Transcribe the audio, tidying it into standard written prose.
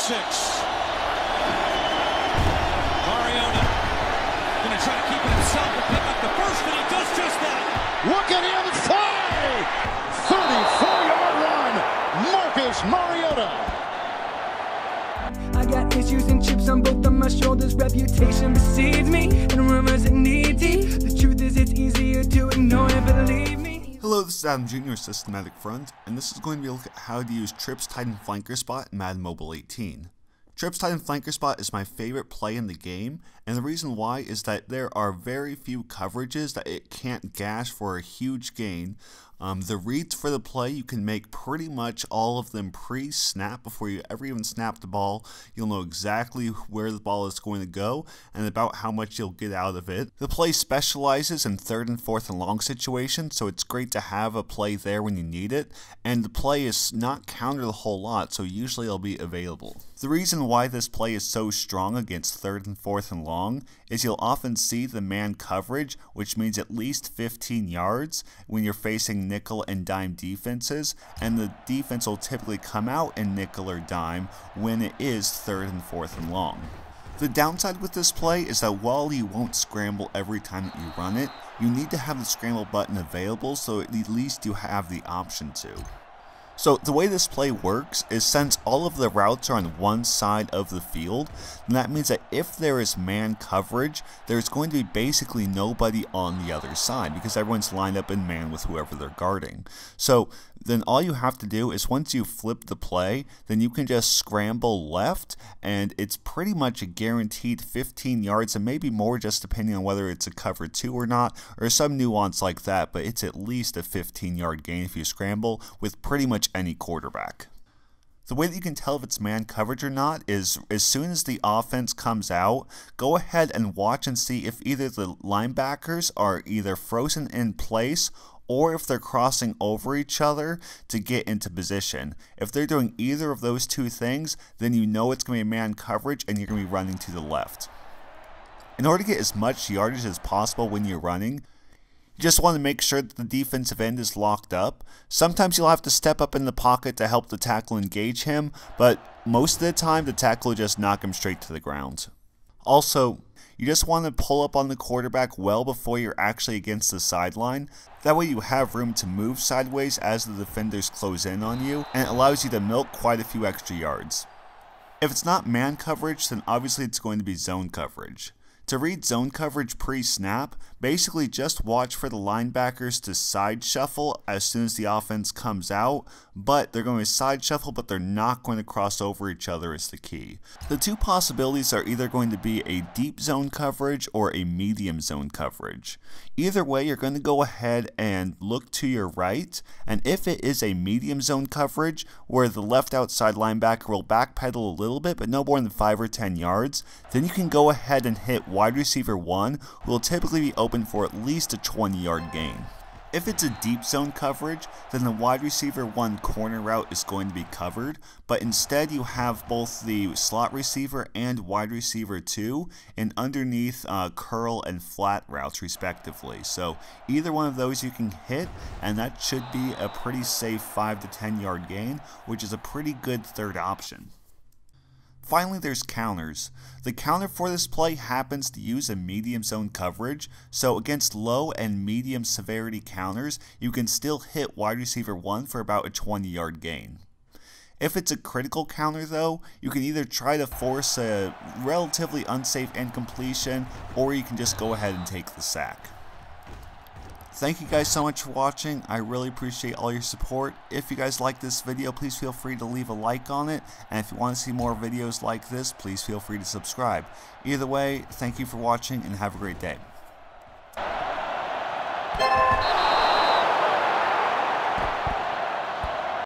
6. Mariota going to try to keep it himself and pick up the first, and he does just that. Look at him fly! 34-yard run, Marcus Mariota. I got issues and chips on both of my shoulders. Reputation precedes me, and rumors are needy. The truth is, it's easier to ignore and believe me. Hello, this is Adam Jr. Systematic Front, and this is going to be a look at how to use Trips Titan Flanker Spot in Madden Mobile 18. Trips Titan Flanker Spot is my favorite play in the game, and the reason why is that there are very few coverages that it can't gash for a huge gain. The reads for the play, you can make pretty much all of them pre-snap before you ever even snap the ball. You'll know exactly where the ball is going to go and about how much you'll get out of it. The play specializes in 3rd and 4th and long situations, so it's great to have a play there when you need it, and the play is not countered a whole lot, so usually it'll be available. The reason why this play is so strong against 3rd and 4th and long is you'll often see the man coverage, which means at least 15 yards when you're facing nickel and dime defenses, and the defense will typically come out in nickel or dime when it is 3rd and 4th and long. The downside with this play is that while you won't scramble every time that you run it, you need to have the scramble button available so at least you have the option to. So the way this play works is since all of the routes are on one side of the field, then that means that if there is man coverage, there's going to be basically nobody on the other side because everyone's lined up in man with whoever they're guarding. So then all you have to do is once you flip the play, then you can just scramble left, and it's pretty much a guaranteed 15 yards and maybe more just depending on whether it's a cover 2 or not, or some nuance like that, but it's at least a 15-yard gain if you scramble with pretty much any quarterback. The way that you can tell if it's man coverage or not is as soon as the offense comes out, go ahead and watch and see if either the linebackers are either frozen in place or if they're crossing over each other to get into position. If they're doing either of those two things, then you know it's going to be man coverage and you're going to be running to the left. In order to get as much yardage as possible when you're running, you just want to make sure that the defensive end is locked up. Sometimes you'll have to step up in the pocket to help the tackle engage him, but most of the time the tackle will just knock him straight to the ground. Also, you just want to pull up on the quarterback well before you're actually against the sideline. That way you have room to move sideways as the defenders close in on you, and it allows you to milk quite a few extra yards. If it's not man coverage, then obviously it's going to be zone coverage. To read zone coverage pre-snap, basically just watch for the linebackers to side shuffle as soon as the offense comes out, but they're going to side shuffle, but they're not going to cross over each other is the key. The two possibilities are either going to be a deep zone coverage or a medium zone coverage. Either way, you're going to go ahead and look to your right, and if it is a medium zone coverage where the left outside linebacker will backpedal a little bit, but no more than 5 or 10 yards, then you can go ahead and hit wide receiver 1, who will typically be open for at least a 20-yard gain. If it's a deep zone coverage, then the wide receiver 1 corner route is going to be covered, but instead you have both the slot receiver and wide receiver 2 in underneath curl and flat routes respectively. So either one of those you can hit, and that should be a pretty safe 5 to 10-yard gain, which is a pretty good third option. Finally, there's counters. The counter for this play happens to use a medium zone coverage, so against low and medium severity counters, you can still hit wide receiver 1 for about a 20-yard gain. If it's a critical counter though, you can either try to force a relatively unsafe incompletion, or you can just go ahead and take the sack. Thank you guys so much for watching. I really appreciate all your support. If you guys like this video, please feel free to leave a like on it. And if you want to see more videos like this, please feel free to subscribe. Either way, thank you for watching and have a great day.